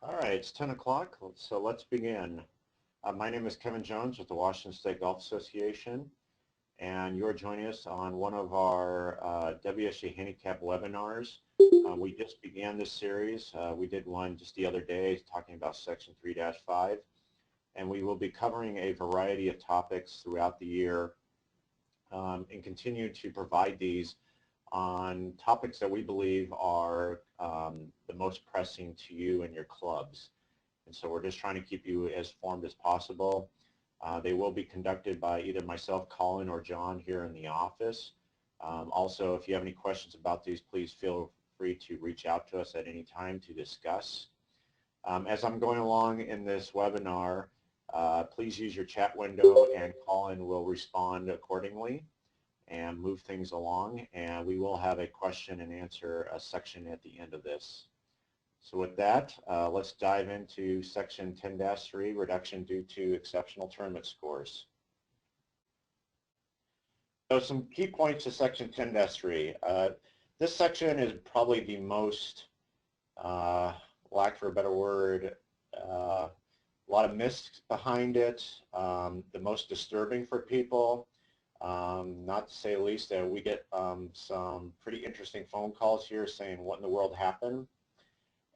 All right, it's 10 o'clock, so let's begin. My name is Kevin Jones with the Washington State Golf Association, and you're joining us on one of our WSGA Handicap webinars. We just began this series. We did one just the other day talking about Section 3-5, and we will be covering a variety of topics throughout the year and continue to provide these on topics that we believe are the most pressing to you and your clubs. And so we're just trying to keep you as informed as possible. They will be conducted by either myself, Colin, or John here in the office. Also, if you have any questions about these, please feel free to reach out to us at any time to discuss. As I'm going along in this webinar, please use your chat window and Colin will respond accordingly and move things along, and we will have a question and answer section at the end of this. So with that, let's dive into Section 10-3, Reduction Due to Exceptional Tournament Scores. So some key points to Section 10-3. This section is probably the most, lack for a better word, a lot of myths behind it, the most disturbing for people. Not to say the least that we get some pretty interesting phone calls here saying what in the world happened.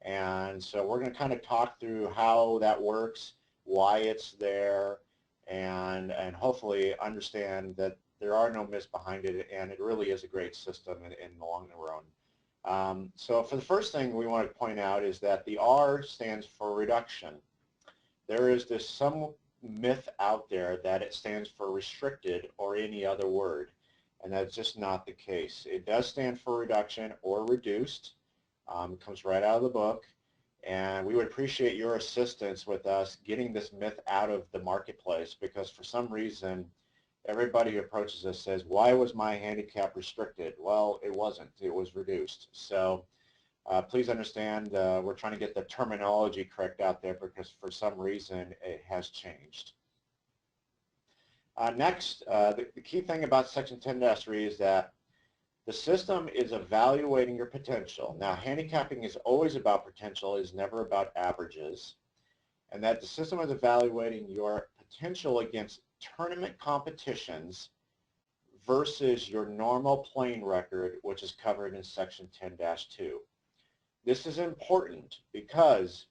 And so we're going to kind of talk through how that works, why it's there, and hopefully understand that there are no myths behind it, and it really is a great system in the long run. So for the first thing we want to point out is that the R stands for reduction. There is this some myth out there that it stands for restricted or any other word, and that's just not the case. It does stand for reduction or reduced. It comes right out of the book, and we would appreciate your assistance with us getting this myth out of the marketplace, because for some reason everybody who approaches us says, why was my handicap restricted? Well, it wasn't. It was reduced. So please understand we're trying to get the terminology correct out there because for some reason it has changed. Next, the key thing about Section 10-3 is that the system is evaluating your potential. Now, handicapping is always about potential, is never about averages, and that the system is evaluating your potential against tournament competitions versus your normal playing record, which is covered in Section 10-2. This is important because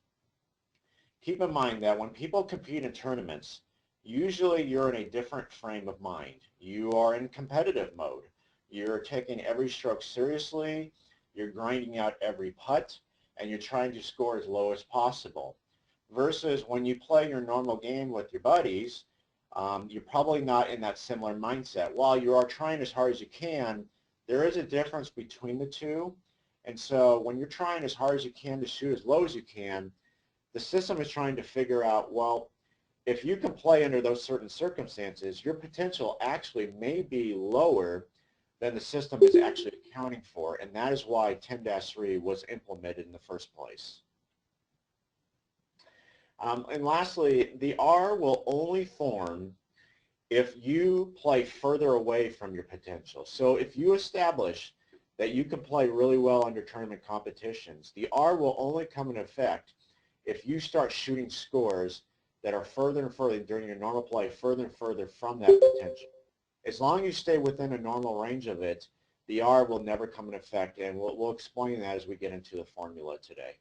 keep in mind that when people compete in tournaments, usually you're in a different frame of mind. You are in competitive mode. You're taking every stroke seriously, you're grinding out every putt, and you're trying to score as low as possible. Versus when you play your normal game with your buddies, you're probably not in that similar mindset. While you are trying as hard as you can, there is a difference between the two. And so when you're trying as hard as you can to shoot as low as you can, the system is trying to figure out, well, if you can play under those certain circumstances, your potential actually may be lower than the system is actually accounting for, and that is why 10-3 was implemented in the first place. And lastly, the R will only form if you play further away from your potential. So if you establish that you can play really well under tournament competitions, the R will only come into effect if you start shooting scores that are further and further during your normal play, further and further from that potential. As long as you stay within a normal range of it, the R will never come into effect, and we'll explain that as we get into the formula today.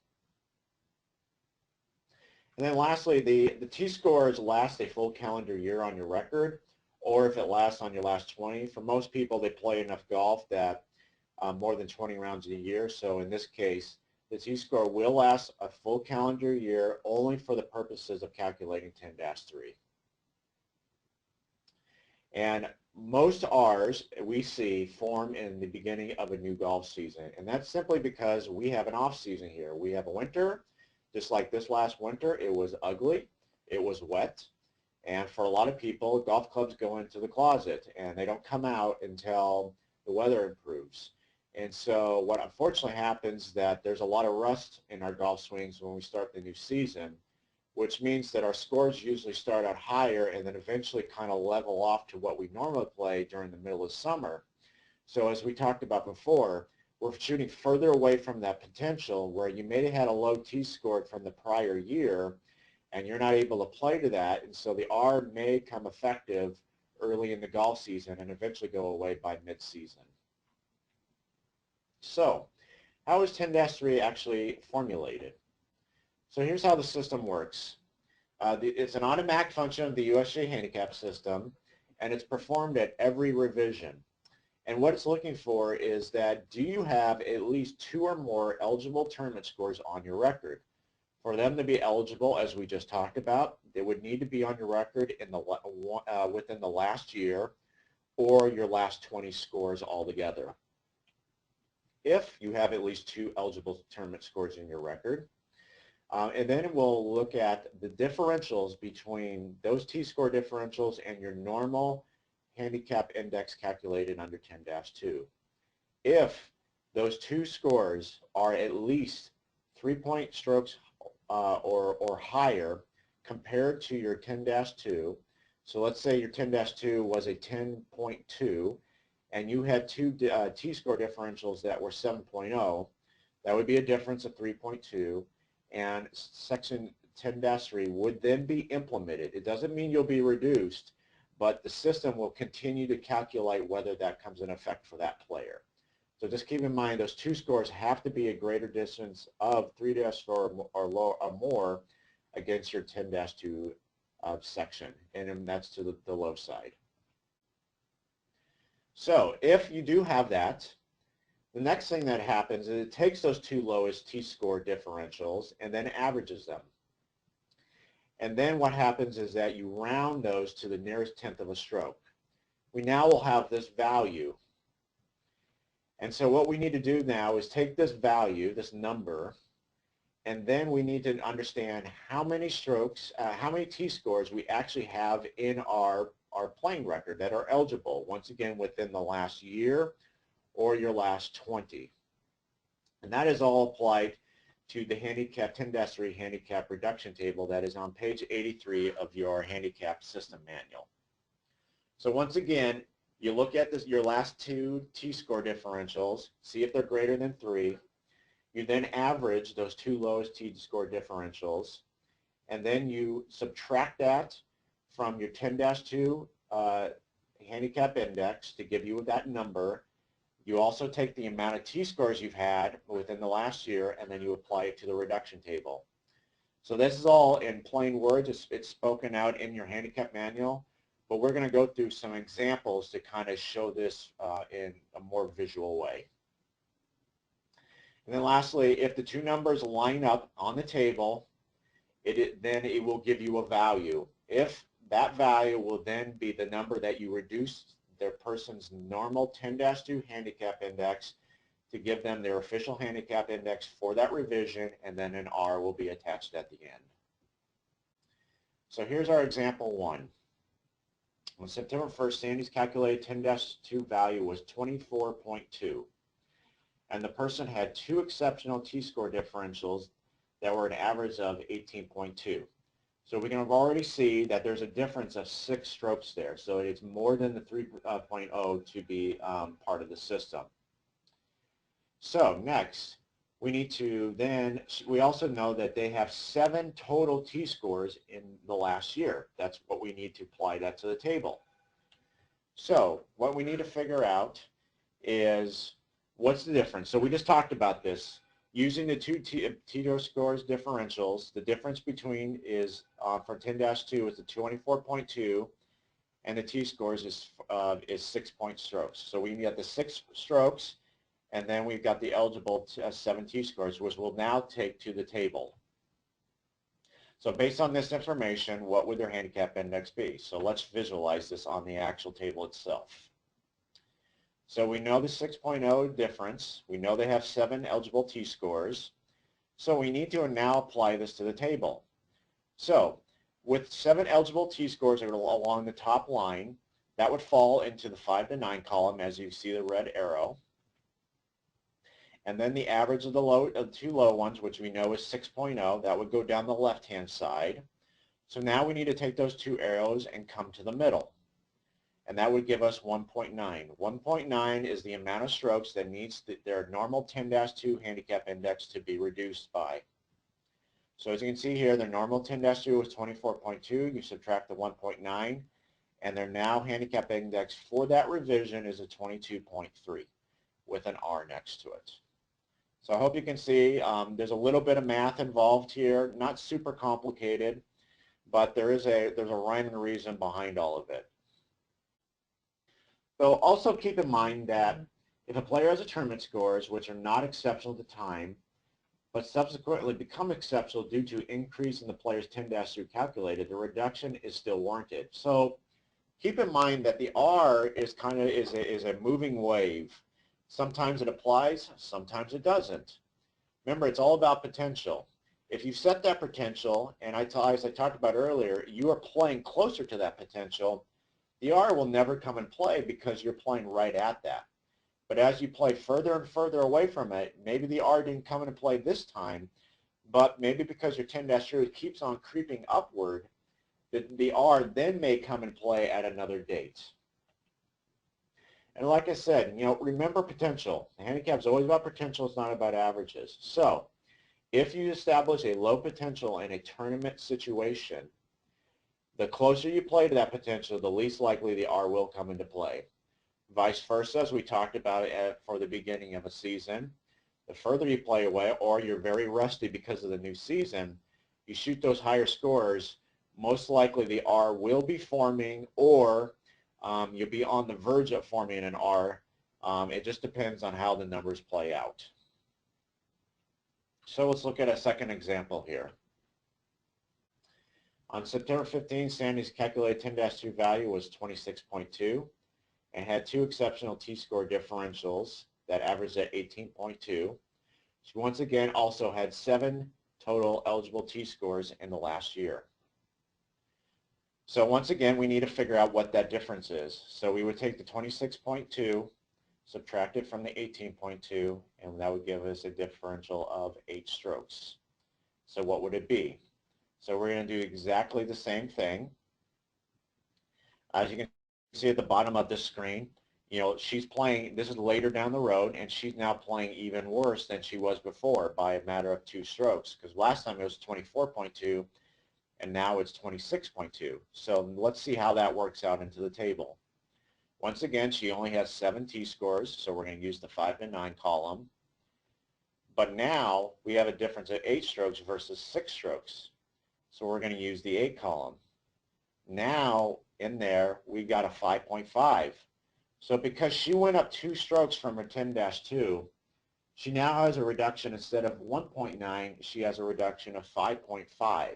And then lastly, the T-scores last a full calendar year on your record, or if it lasts on your last 20. For most people, they play enough golf that more than 20 rounds a year. So in this case, the T-score will last a full calendar year only for the purposes of calculating 10-3. And most R's we see form in the beginning of a new golf season, and that's simply because we have an off season here. We have a winter, just like this last winter. It was ugly, it was wet, and for a lot of people, golf clubs go into the closet and they don't come out until the weather improves. And so what unfortunately happens is that there's a lot of rust in our golf swings when we start the new season, which means that our scores usually start out higher and then eventually kind of level off to what we normally play during the middle of summer. So as we talked about before, we're shooting further away from that potential where you may have had a low T-score from the prior year and you're not able to play to that, and so the R may come effective early in the golf season and eventually go away by mid-season. So, how is 10-3 actually formulated? So here's how the system works. It's an automatic function of the USGA Handicap System, and it's performed at every revision. And what it's looking for is that, do you have at least 2 or more eligible tournament scores on your record? For them to be eligible, as we just talked about, they would need to be on your record in the, within the last year or your last 20 scores altogether. If you have at least 2 eligible tournament scores in your record, and then we'll look at the differentials between those T-score differentials and your normal handicap index calculated under 10-2. If those 2 scores are at least 3-point strokes or higher compared to your 10-2, so let's say your 10-2 was a 10.2 and you had 2 T-score differentials that were 7.0, that would be a difference of 3.2, and section 10-3 would then be implemented. It doesn't mean you'll be reduced, but the system will continue to calculate whether that comes in effect for that player. So just keep in mind those 2 scores have to be a greater distance of 3-4 or more against your 10-2 section, and that's to the low side. So if you do have that, the next thing that happens is it takes those 2 lowest T-score differentials and then averages them. And then what happens is that you round those to the nearest tenth of a stroke. We now will have this value. And so what we need to do now is take this value, this number, and then we need to understand how many strokes, how many T-scores we actually have in our playing record that are eligible, once again within the last year or your last 20. And that is all applied to the handicap 10-3 handicap reduction table that is on page 83 of your handicap system manual. So once again, you look at this, your last 2 T-score differentials, see if they're greater than 3. You then average those 2 lowest T-score differentials, and then you subtract that from your 10-2 handicap index to give you that number. You also take the amount of T-scores you've had within the last year, and then you apply it to the reduction table. So this is all in plain words. It's spoken out in your handicap manual, but we're going to go through some examples to kind of show this in a more visual way. And then lastly, if the 2 numbers line up on the table, then it will give you a value. If that value will then be the number that you reduce their person's normal 10-2 handicap index to give them their official handicap index for that revision, and then an R will be attached at the end. So here's our example 1. On September 1st, Sandy's calculated 10-2 value was 24.2, and the person had 2 exceptional T-score differentials that were an average of 18.2. So we can already see that there's a difference of 6 strokes there. So it's more than the 3.0 to be part of the system. So next, we need to then, we also know that they have 7 total T-scores in the last year. That's what we need to apply that to the table. So what we need to figure out is what's the difference. So we just talked about this. Using the 2 T-scores differentials, the difference between is for 10-2 is the 24.2, and the T-scores is 6-point strokes. So we got the 6 strokes, and then we've got the eligible 7 T-scores, which we'll now take to the table. So based on this information, what would their handicap index be? So let's visualize this on the actual table itself. So we know the 6.0 difference. We know they have 7 eligible T-scores. So we need to now apply this to the table. So with 7 eligible T-scores along the top line, that would fall into the 5 to 9 column, as you see the red arrow. And then the average of the 2 low ones, which we know is 6.0, that would go down the left-hand side. So now we need to take those 2 arrows and come to the middle. and that would give us 1.9. 1.9 is the amount of strokes that needs their normal 10-2 handicap index to be reduced by. So as you can see here, their normal 10-2 was 24.2. You subtract the 1.9, and their now handicap index for that revision is a 22.3 with an R next to it. So I hope you can see there's a little bit of math involved here, not super complicated, but there's a rhyme and reason behind all of it. So also keep in mind that if a player has a tournament scores which are not exceptional at the time, but subsequently become exceptional due to increase in the player's 10-2 calculated, the reduction is still warranted. So keep in mind that the R is a moving wave. Sometimes it applies, sometimes it doesn't. Remember, it's all about potential. If you set that potential, and as I talked about earlier, you are playing closer to that potential, the R will never come in play because you're playing right at that. But as you play further and further away from it, maybe the R didn't come into play this time, but maybe because your 10-2 keeps on creeping upward, the R then may come in play at another date. And like I said, remember potential. The handicap is always about potential. It's not about averages. So if you establish a low potential in a tournament situation, the closer you play to that potential, the least likely the R will come into play. Vice versa, as we talked about for the beginning of a season, the further you play away, or you're very rusty because of the new season, you shoot those higher scores, most likely the R will be forming, or you'll be on the verge of forming an R. It just depends on how the numbers play out. So let's look at a second example here. On September 15, Sandy's calculated 10-2 value was 26.2 and had two exceptional T-score differentials that averaged at 18.2. She once again also had 7 total eligible T-scores in the last year. So once again, we need to figure out what that difference is. So we would take the 26.2, subtract it from the 18.2, and that would give us a differential of 8 strokes. So what would it be? So we're going to do exactly the same thing. As you can see at the bottom of this screen, she's playing, this is later down the road, and she's now playing even worse than she was before by a matter of 2 strokes, because last time it was 24.2, and now it's 26.2. So let's see how that works out into the table. Once again, she only has 7 T-scores, so we're going to use the 5 to 9 column. But now we have a difference of 8 strokes versus 6 strokes. So we're going to use the 8 column. Now in there we got a 5.5. So because she went up 2 strokes from her 10-2, she now has a reduction. Instead of 1.9, she has a reduction of 5.5.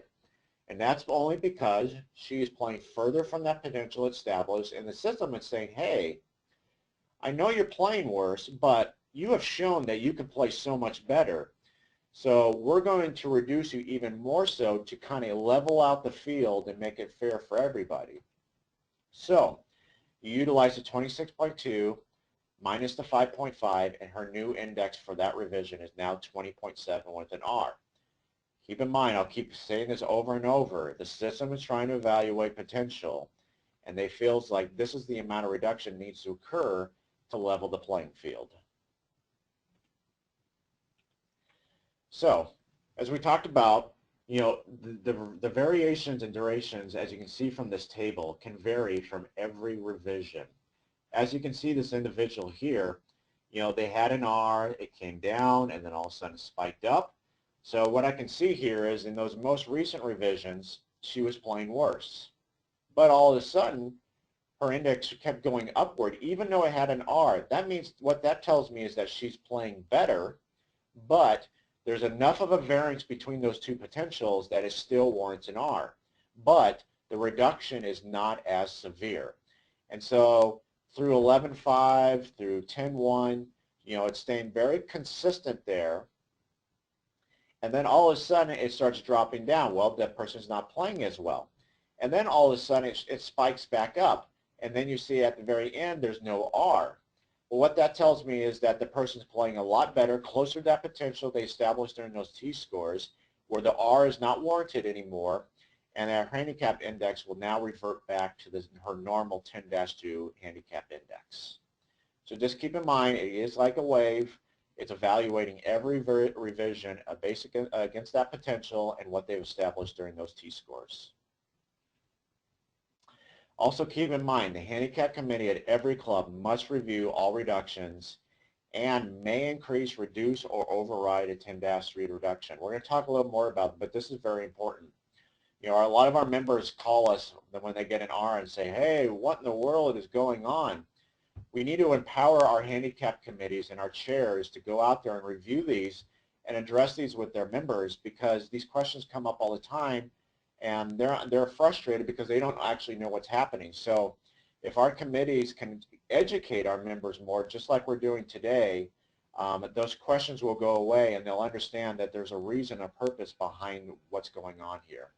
And that's only because she is playing further from that potential established, and the system is saying, hey, I know you're playing worse, but you have shown that you can play so much better. So we're going to reduce you even more so to kind of level out the field and make it fair for everybody. So you utilize the 26.2 minus the 5.5, and her new index for that revision is now 20.7 with an R. Keep in mind, I'll keep saying this over and over, the system is trying to evaluate potential, and they feel like this is the amount of reduction needs to occur to level the playing field. So, as we talked about, the variations and durations, as you can see from this table, can vary from every revision. As you can see, this individual here, they had an R, it came down, and then all of a sudden spiked up. So what I can see here is in those most recent revisions, she was playing worse. But all of a sudden, her index kept going upward, even though it had an R. That means, what that tells me is that she's playing better, but there's enough of a variance between those two potentials that it still warrants an R. But the reduction is not as severe. And so through 11.5, through 10.1, it's staying very consistent there. And then all of a sudden it starts dropping down. Well, that person's not playing as well. And then all of a sudden it spikes back up. And then you see at the very end there's no R. Well, what that tells me is that the person's playing a lot better, closer to that potential they established during those T-scores, where the R is not warranted anymore, and our handicap index will now revert back to her normal 10-2 handicap index. So just keep in mind, it is like a wave. It's evaluating every revision against that potential and what they've established during those T-scores. Also keep in mind, the handicap committee at every club must review all reductions and may increase, reduce, or override a 10-3 reduction. We're going to talk a little more about it, but this is very important. You know, a lot of our members call us when they get an R and say, hey, what in the world is going on? We need to empower our handicap committees and our chairs to go out there and review these and address these with their members, because these questions come up all the time and they're frustrated because they don't actually know what's happening. So if our committees can educate our members more, just like we're doing today, those questions will go away and they'll understand that there's a reason, a purpose behind what's going on here.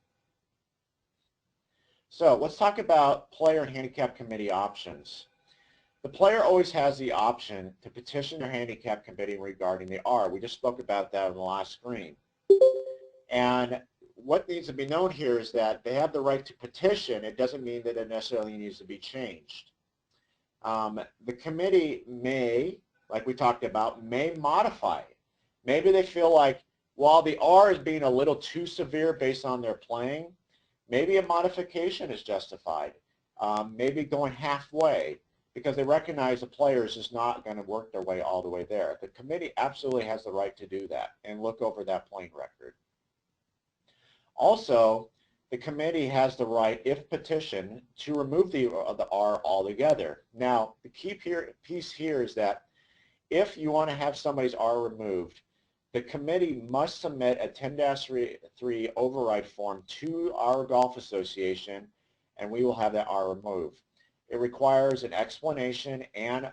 So let's talk about player and handicap committee options. The player always has the option to petition their handicap committee regarding the R. We just spoke about that on the last screen. And what needs to be known here is that they have the right to petition. It doesn't mean that it necessarily needs to be changed. The committee may, like we talked about, may modify it. Maybe they feel like, while the R is being a little too severe based on their playing, maybe a modification is justified. Maybe going halfway, because they recognize the players is not going to work their way all the way there. The committee absolutely has the right to do that and look over that playing record. Also, the committee has the right, if petitioned, to remove the R altogether. Now, the key piece here is that if you want to have somebody's R removed, the committee must submit a 10-3 override form to our golf association, and we will have that R removed. It requires an explanation and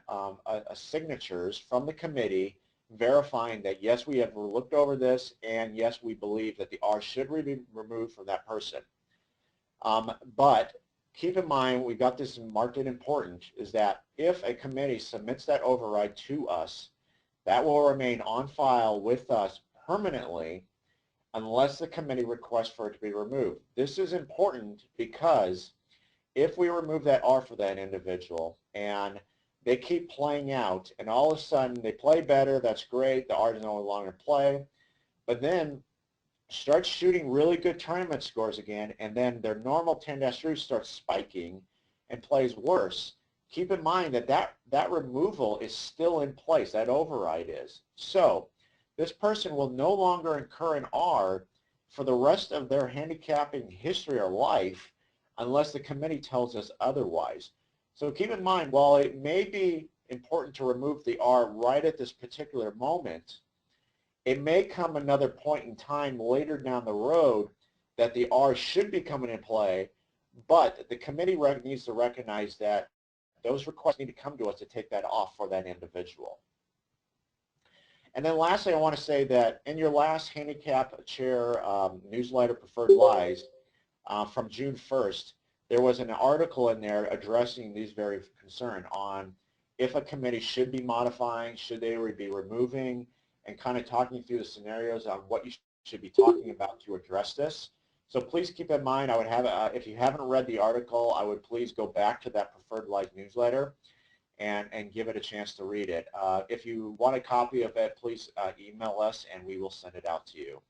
signatures from the committee verifying that, yes, we have looked over this, and yes, we believe that the R should be removed from that person. But keep in mind, we got this marked and important, is that if a committee submits that override to us, that will remain on file with us permanently unless the committee requests for it to be removed. This is important because if we remove that R for that individual and they keep playing out and all of a sudden they play better, that's great, the R does no longer play, but then start shooting really good tournament scores again, and then their normal 10-3 starts spiking and plays worse, keep in mind that that removal is still in place, that override is. So this person will no longer incur an R for the rest of their handicapping history or life unless the committee tells us otherwise. So keep in mind, while it may be important to remove the R right at this particular moment, it may come another point in time later down the road that the R should be coming in play, but the committee needs to recognize that those requests need to come to us to take that off for that individual. And then lastly, I want to say that in your last handicap chair newsletter, Preferred Lies, from June 1st, there was an article in there addressing these very concerns on if a committee should be modifying, should they be removing, and kind of talking through the scenarios on what you should be talking about to address this. So please keep in mind, I would have, if you haven't read the article, I would please go back to that Preferred Lies newsletter and give it a chance to read it. If you want a copy of it, please email us and we will send it out to you.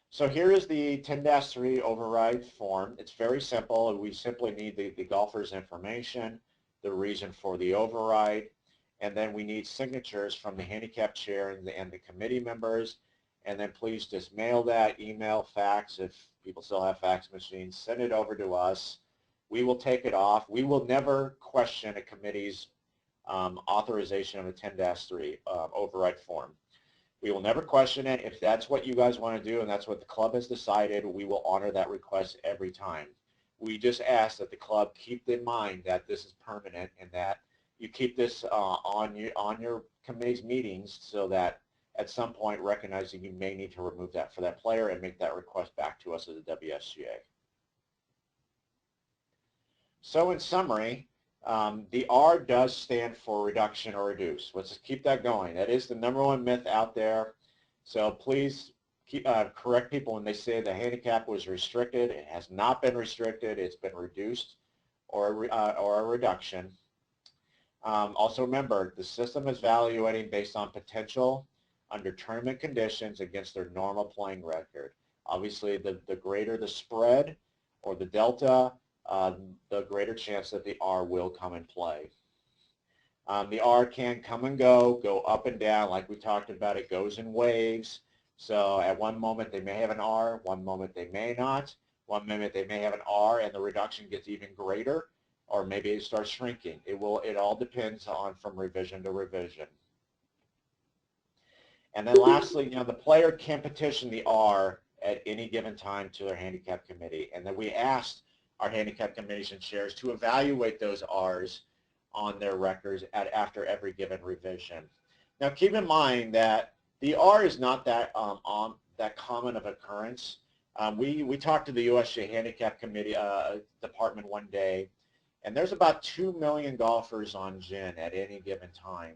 So here is the 10-3 override form. It's very simple. We simply need the golfer's information, the reason for the override, and then we need signatures from the handicap chair and the committee members. And then please just mail that, email, fax, if people still have fax machines, send it over to us. We will take it off. We will never question a committee's authorization of a 10-3 override form. We will never question it. If that's what you guys want to do and that's what the club has decided, we will honor that request every time. We just ask that the club keep in mind that this is permanent and that you keep this on your committee's meetings so that at some point recognizing you may need to remove that for that player and make that request back to us as a WSGA. So in summary, the R does stand for reduction or reduce. Let's just keep that going. That is the #1 myth out there. So please correct people when they say the handicap was restricted. It has not been restricted. It's been reduced or a reduction. Also remember, the system is evaluating based on potential under tournament conditions against their normal playing record. Obviously, the greater the spread or the delta, the greater chance that the R will come and play. The R can come and go up and down like we talked about. It goes in waves. So at one moment they may have an R, one moment they may not. One moment they may have an R and the reduction gets even greater, or maybe it starts shrinking. It all depends on from revision to revision. And then lastly, the player can petition the R at any given time to their handicap committee. And then we asked our handicap committees and chairs to evaluate those Rs on their records after every given revision. Now keep in mind that the R is not that that common of occurrence. We talked to the USGA Handicap Committee Department one day, and there's about 2 million golfers on GIN at any given time.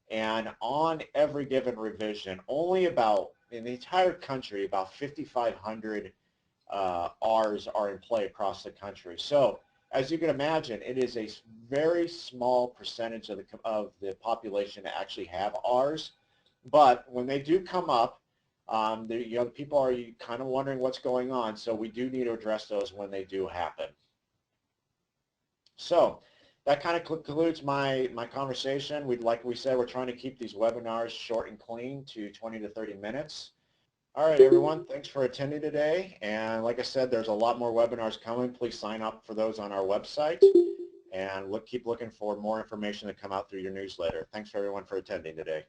And on every given revision, only about, in the entire country, about 5,500 Rs are in play across the country. So as you can imagine, it is a very small percentage of the population that actually have Rs. But when they do come up, people are kind of wondering what's going on. So we do need to address those when they do happen. So that kind of concludes my conversation. Like we said, we're trying to keep these webinars short and clean to 20 to 30 minutes. All right, everyone, thanks for attending today. And like I said, there's a lot more webinars coming. Please sign up for those on our website. And keep looking for more information to come out through your newsletter. Thanks for everyone for attending today.